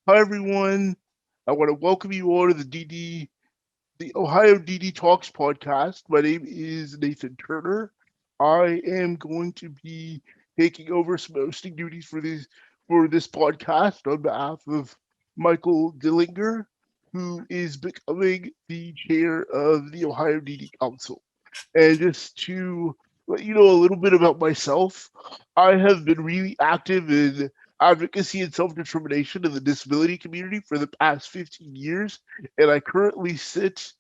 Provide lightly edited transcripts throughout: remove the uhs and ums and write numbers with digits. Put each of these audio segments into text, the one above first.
Hi, everyone. I want to welcome you all to the Ohio DD Talks podcast. My name is Nathan Turner. I am going to be taking over some hosting duties for this podcast on behalf of Michael Dillinger, who is becoming the chair of the Ohio DD Council. And just to let you know a little bit about myself, I have been really active in advocacy and self determination in the disability community for the past 15 years. And I currently sit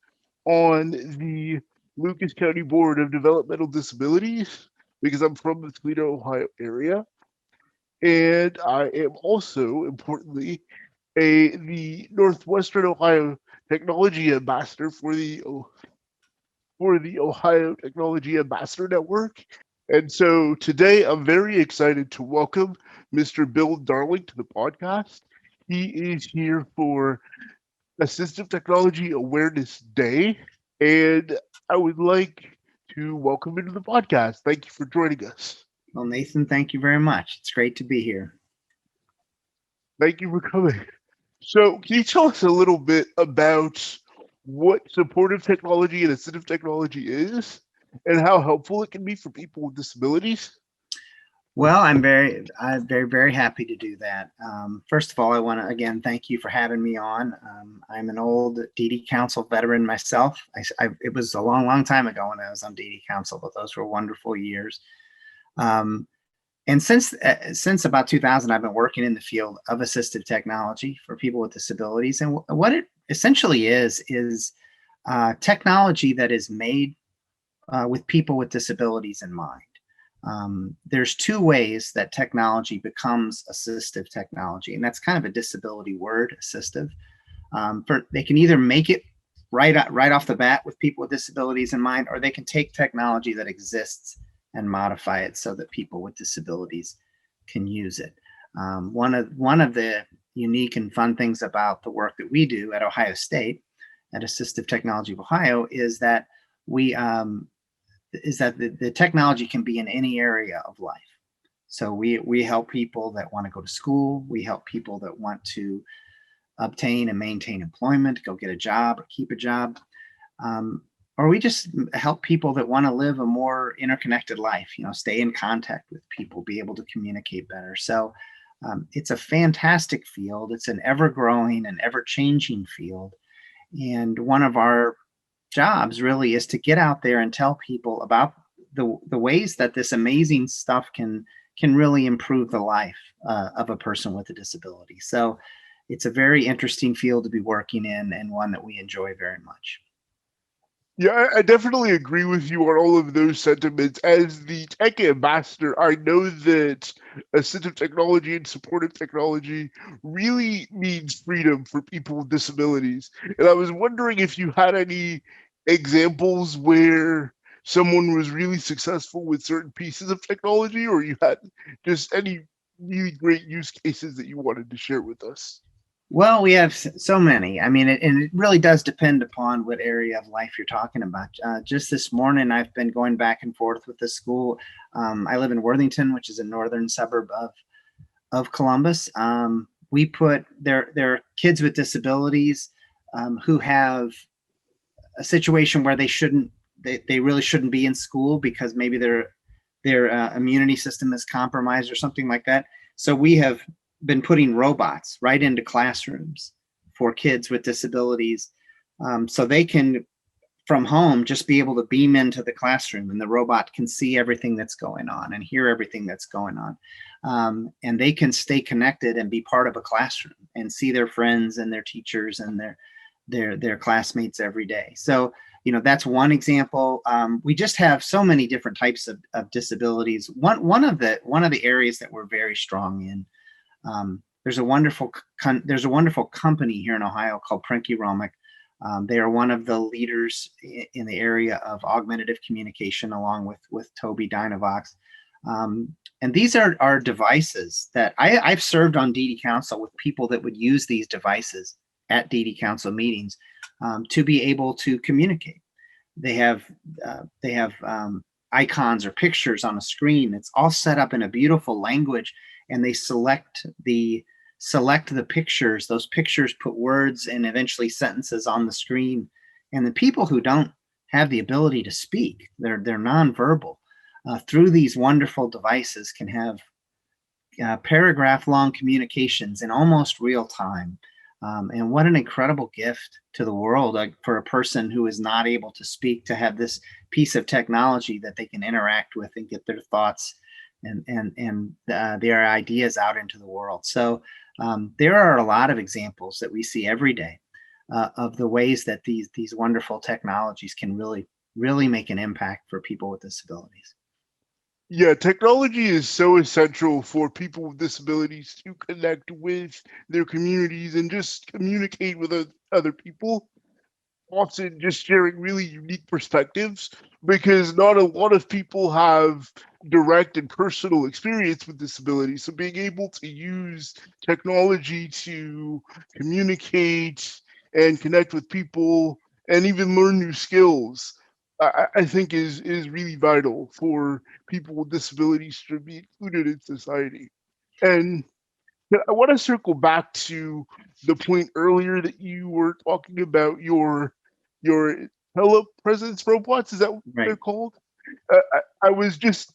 on the Lucas County Board of Developmental Disabilities because I'm from the Toledo, Ohio area. And I am also, importantly, the Northwestern Ohio Technology Ambassador for the Ohio Technology Ambassador Network. And so today I'm very excited to welcome Mr. Bill Darling to the podcast. He is here for Assistive Technology Awareness Day, and I would like to welcome him to the podcast. Thank you for joining us. Well, Nathan, thank you very much. It's great to be here. Thank you for coming. So, can you tell us a little bit about what supportive technology and assistive technology is and how helpful it can be for people with disabilities? Well, I'm very happy to do that. First of all, I want to again thank you for having me on. I'm an old DD Council veteran myself. It was a long time ago when I was on DD Council, but those were wonderful years. And since about 2000, I've been working in the field of assistive technology for people with disabilities. And what it essentially is technology that is made with people with disabilities in mind. There's two ways that technology becomes assistive technology, and that's kind of a disability word, assistive. They can either make it right off the bat with people with disabilities in mind, or they can take technology that exists and modify it so that people with disabilities can use it. One of the unique and fun things about the work that we do at Ohio State, at Assistive Technology of Ohio, is that the technology can be in any area of life. So we help people that want to go to school. We help people that want to obtain and maintain employment, go get a job or keep a job. Or we just help people that want to live a more interconnected life, stay in contact with people, be able to communicate better. So it's a fantastic field. It's an ever-growing and ever-changing field. And one of our jobs really is to get out there and tell people about the ways that this amazing stuff can really improve the life of a person with a disability. So it's a very interesting field to be working in, and one that we enjoy very much. Yeah, I definitely agree with you on all of those sentiments. As the tech ambassador, I know that assistive technology and supportive technology really means freedom for people with disabilities. And I was wondering if you had any examples where someone was really successful with certain pieces of technology, or you had just any really great use cases that you wanted to share with us. Well, we have so many. I mean, and it really does depend upon what area of life you're talking about. Just this morning, I've been going back and forth with the school. I live in Worthington, which is a northern suburb of Columbus. We put their kids with disabilities who have a situation where they really shouldn't be in school because maybe their immunity system is compromised or something like that. So we have been putting robots right into classrooms for kids with disabilities, so they can from home just be able to beam into the classroom, and the robot can see everything that's going on and hear everything that's going on, and they can stay connected and be part of a classroom and see their friends and their teachers and their classmates every day. So that's one example. We just have so many different types of disabilities. One of the areas that we're very strong in, there's a wonderful company here in Ohio called Prinky Romick. They are one of the leaders in the area of augmentative communication, along with Toby Dynavox. And these are devices that I've served on DD Council with people that would use these devices at DD Council meetings to be able to communicate. They have icons or pictures on a screen. It's all set up in a beautiful language, and they select the select the pictures. Those pictures put words and eventually sentences on the screen. And the people who don't have the ability to speak, they're nonverbal, through these wonderful devices can have paragraph long communications in almost real time. And what an incredible gift to the world, like for a person who is not able to speak, to have this piece of technology that they can interact with and get their thoughts and their ideas out into the world. So there are a lot of examples that we see every day of the ways that these wonderful technologies can really make an impact for people with disabilities. Yeah, technology is so essential for people with disabilities to connect with their communities and just communicate with other people. Often just sharing really unique perspectives because not a lot of people have direct and personal experience with disability. So being able to use technology to communicate and connect with people and even learn new skills, I think is really vital for people with disabilities to be included in society. And I want to circle back to the point earlier that you were talking about your telepresence robots. Is that what they're Right. called? I was just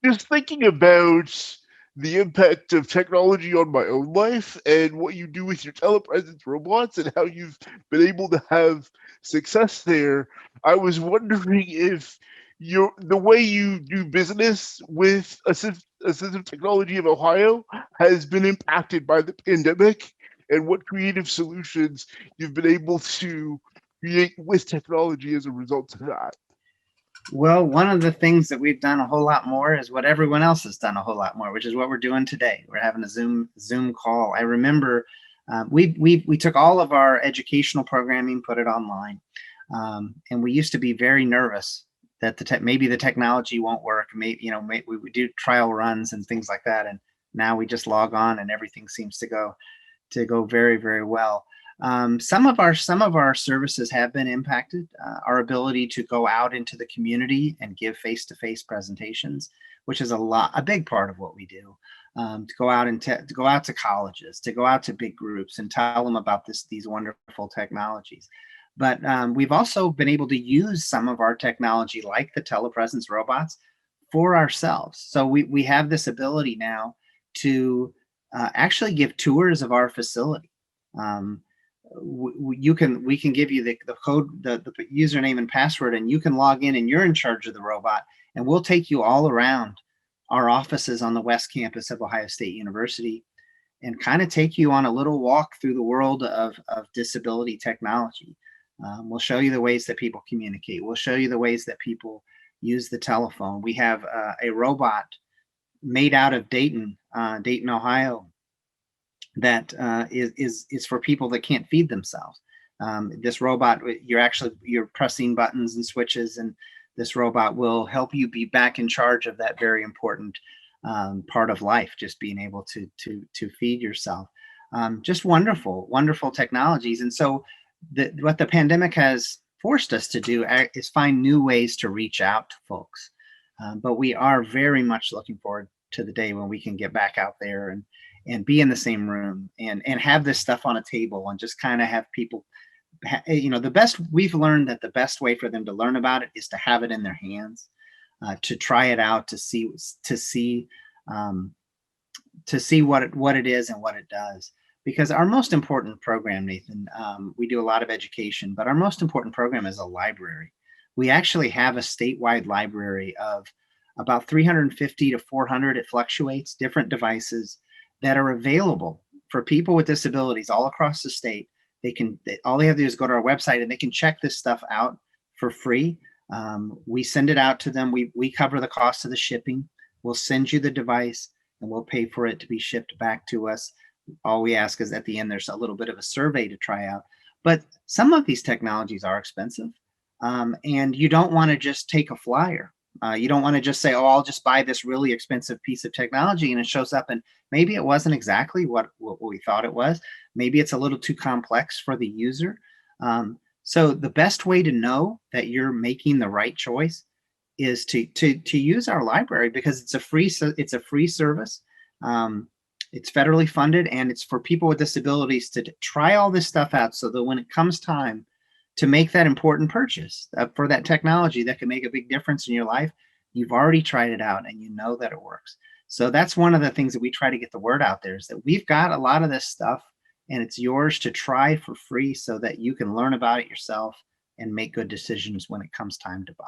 thinking about the impact of technology on my own life and what you do with your telepresence robots and how you've been able to have success there. I was wondering if the way you do business with assistive technology in Ohio has been impacted by the pandemic and what creative solutions you've been able to create with technology as a result of that. Well, one of the things that we've done a whole lot more is what everyone else has done a whole lot more, which is what we're doing today. We're having a Zoom call. I remember we took all of our educational programming, put it online, and we used to be very nervous that maybe the technology won't work. Maybe we would do trial runs and things like that, and now we just log on and everything seems to go very, very well. Some of our services have been impacted. Our ability to go out into the community and give face-to-face presentations, which is a big part of what we do. To go out to go out to colleges, to go out to big groups and tell them about these wonderful technologies. But we've also been able to use some of our technology, like the telepresence robots, for ourselves. So we have this ability now to actually give tours of our facility. Um, we can give you the code, the username and password, and you can log in and you're in charge of the robot, and we'll take you all around our offices on the West Campus of Ohio State University and kind of take you on a little walk through the world of disability technology. We'll show you the ways that people communicate. We'll show you the ways that people use the telephone. We have a robot made out of Dayton, Ohio, that is for people that can't feed themselves. This robot, you're pressing buttons and switches, and this robot will help you be back in charge of that very important part of life, just being able to feed yourself. Just wonderful technologies. And so what the pandemic has forced us to do is find new ways to reach out to folks. But we are very much looking forward to the day when we can get back out there and be in the same room and have this stuff on a table and just kind of have people, we've learned that the best way for them to learn about it is to have it in their hands, to try it out, to see what it is and what it does. Because our most important program, Nathan, we do a lot of education, but our most important program is a library. We actually have a statewide library of about 350 to 400, it fluctuates, different devices that are available for people with disabilities all across the state. All they have to do is go to our website and they can check this stuff out for free. We send it out to them. We cover the cost of the shipping. We'll send you the device and we'll pay for it to be shipped back to us. All we ask is at the end, there's a little bit of a survey to try out. But some of these technologies are expensive, and you don't want to just take a flyer. You don't want to just say, oh, I'll just buy this really expensive piece of technology and it shows up and maybe it wasn't exactly what we thought it was. Maybe it's a little too complex for the user. So the best way to know that you're making the right choice is to use our library, because it's a free service. It's federally funded, and it's for people with disabilities to try all this stuff out so that when it comes time to make that important purchase for that technology that can make a big difference in your life, you've already tried it out and you know that it works. So that's one of the things that we try to get the word out there, is that we've got a lot of this stuff and it's yours to try for free so that you can learn about it yourself and make good decisions when it comes time to buy.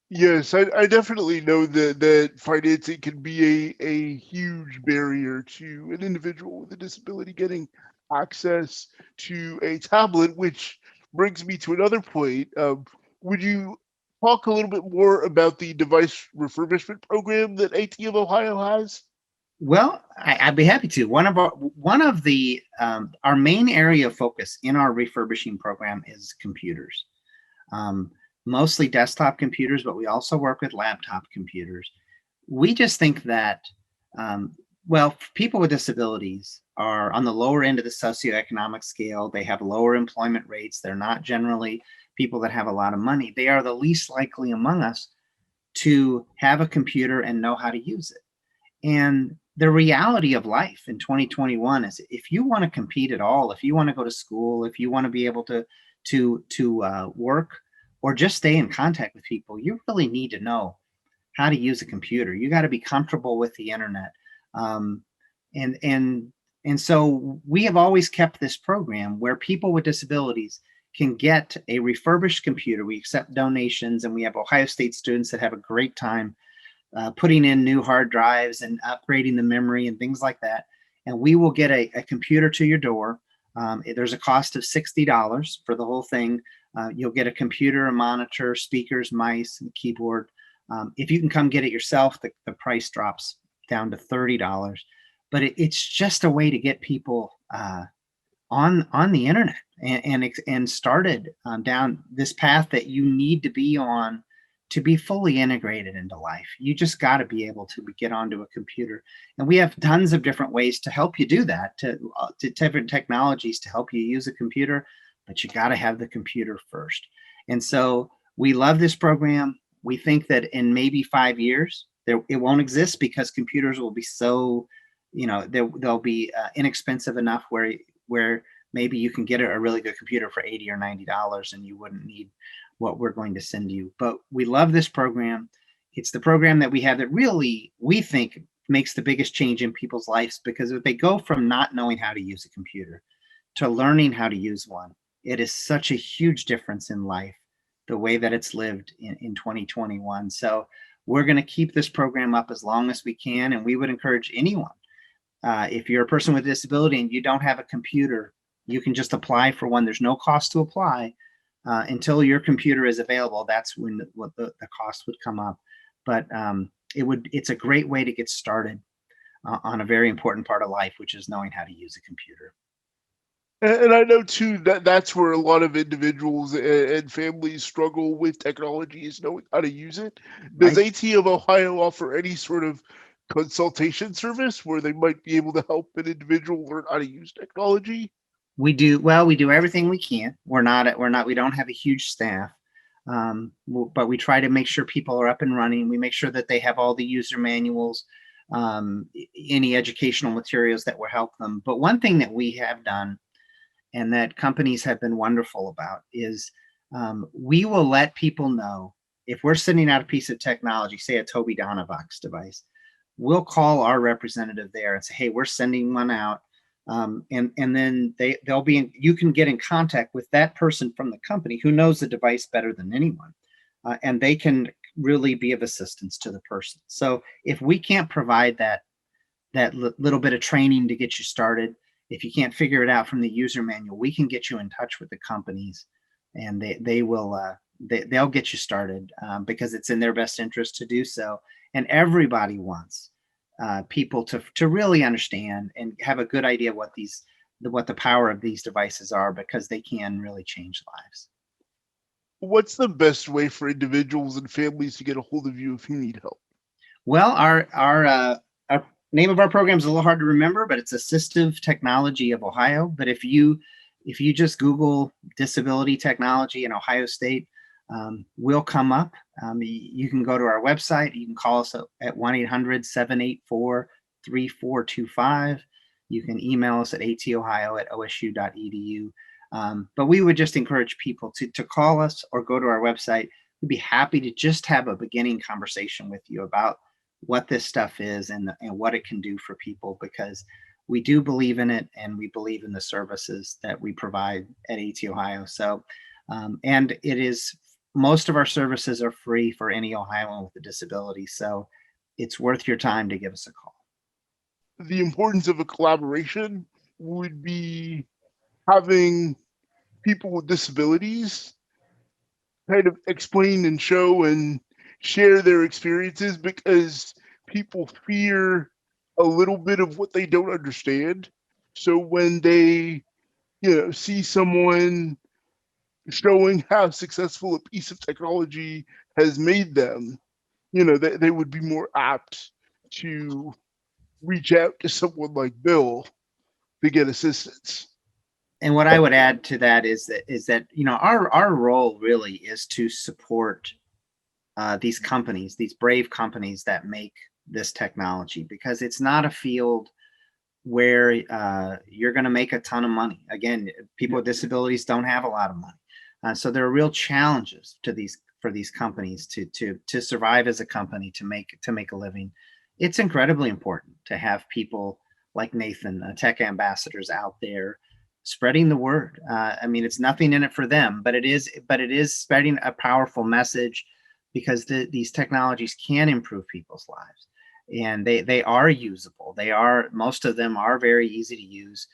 Yes, I definitely know that financing can be a huge barrier to an individual with a disability getting access to a tablet, which brings me to another point. Would you talk a little bit more about the device refurbishment program that AT of Ohio has? Well, I'd be happy to. Our main area of focus in our refurbishing program is computers, um, mostly desktop computers, but we also work with laptop computers. We just think that, um, well, people with disabilities are on the lower end of the socioeconomic scale. They have lower employment rates. They're not generally people that have a lot of money. They are the least likely among us to have a computer and know how to use it. And the reality of life in 2021 is, if you want to compete at all, if you want to go to school, if you want to be able to work or just stay in contact with people, you really need to know how to use a computer. You got to be comfortable with the internet. Um, and and and so we have always kept this program where people with disabilities can get a refurbished computer. We accept donations, and we have Ohio State students that have a great time putting in new hard drives and upgrading the memory and things like that. And we will get a computer to your door. There's a cost of $60 for the whole thing. You'll get a computer, a monitor, speakers, mice, and keyboard. If you can come get it yourself, the price drops down to $30. But it's just a way to get people on the internet and started down this path that you need to be on to be fully integrated into life. You just got to be able to get onto a computer, and we have tons of different ways to help you do that. To different technologies to help you use a computer, but you got to have the computer first. And so we love this program. We think that in maybe 5 years, it won't exist because computers will be so, they'll be inexpensive enough where maybe you can get a really good computer for $80 or $90 and you wouldn't need what we're going to send you. But we love this program. It's the program that we have that really, we think, makes the biggest change in people's lives, because if they go from not knowing how to use a computer to learning how to use one, it is such a huge difference in life, the way that it's lived in 2021. So we're going to keep this program up as long as we can. And we would encourage anyone, if you're a person with a disability and you don't have a computer, you can just apply for one. There's no cost to apply. Until your computer is available, that's when the cost would come up. But it's a great way to get started on a very important part of life, which is knowing how to use a computer. And I know too that that's where a lot of individuals and families struggle with technology, is knowing how to use it. Does Right? AT of Ohio offer any sort of consultation service where they might be able to help an individual learn how to use technology? We do well. We do everything we can. We don't have a huge staff, but we try to make sure people are up and running. We make sure that they have all the user manuals, any educational materials that will help them. But one thing that we have done, and that companies have been wonderful about, is we will let people know if we're sending out a piece of technology, say a Tobii Dynavox device. We'll call our representative there and say, "Hey, we're sending one out." And then you can get in contact with that person from the company who knows the device better than anyone, and they can really be of assistance to the person. So if we can't provide that little bit of training to get you started, if you can't figure it out from the user manual, we can get you in touch with the companies, and they'll get you started, because it's in their best interest to do so. And everybody wants people to really understand and have a good idea what the power of these devices are, because they can really change lives. What's the best way for individuals and families to get a hold of you if you need help? Well, our name of our program is a little hard to remember, but it's Assistive Technology of Ohio. But if you just Google disability technology in Ohio State, we'll come up. You can go to our website. You can call us at 1-800-784 3425. You can email us at atohio@osu.edu. But we would just encourage people to call us or go to our website. We'd be happy to just have a beginning conversation with you about what this stuff is and what it can do for people, because we do believe in it and we believe in the services that we provide at AT Ohio. So, and it is, most of our services are free for any Ohioan with a disability. So it's worth your time to give us a call. The importance of a collaboration would be having people with disabilities kind of explain and show and share their experiences, because people fear a little bit of what they don't understand. So when they, see someone showing how successful a piece of technology has made them, they would be more apt to reach out to someone like Bill to get assistance. And what I would add to that is that our role really is to support these companies, these brave companies that make this technology, because it's not a field where you're going to make a ton of money. Again, people with disabilities don't have a lot of money, so there are real challenges for these companies to survive as a company, to make a living. It's incredibly important to have people like Nathan, tech ambassadors out there spreading the word. I mean, it's nothing in it for them, but it is spreading a powerful message, because these technologies can improve people's lives, and they are usable. Most of them are very easy to use.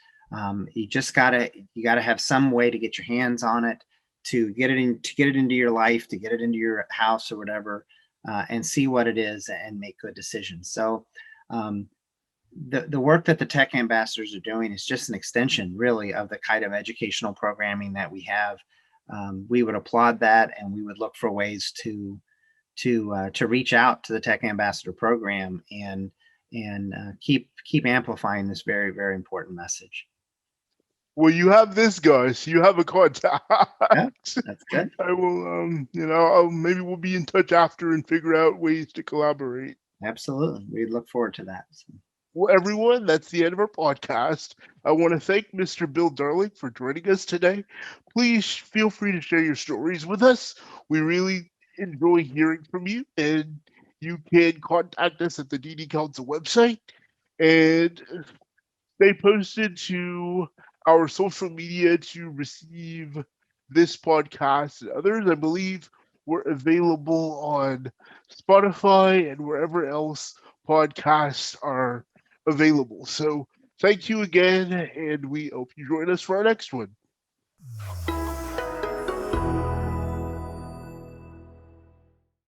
You just gotta have some way to get your hands on it, to get it into your life, to get it into your house or whatever, and see what it is and make good decisions. So the work that the tech ambassadors are doing is just an extension, really, of the kind of educational programming that we have. We would applaud that, and we would look for ways to reach out to the tech ambassador program and keep amplifying this very, very important message. Well, you have this, guys. You have a contact. Yeah, that's good. I will, maybe we'll be in touch after and figure out ways to collaborate. Absolutely, we look forward to that. So. Well, everyone, that's the end of our podcast. I want to thank Mr. Bill Darling for joining us today. Please feel free to share your stories with us. We really enjoy hearing from you, and you can contact us at the DD Council website and stay posted to our social media to receive this podcast and others. I believe we're available on Spotify and wherever else podcasts are available. So thank you again, and we hope you join us for our next one.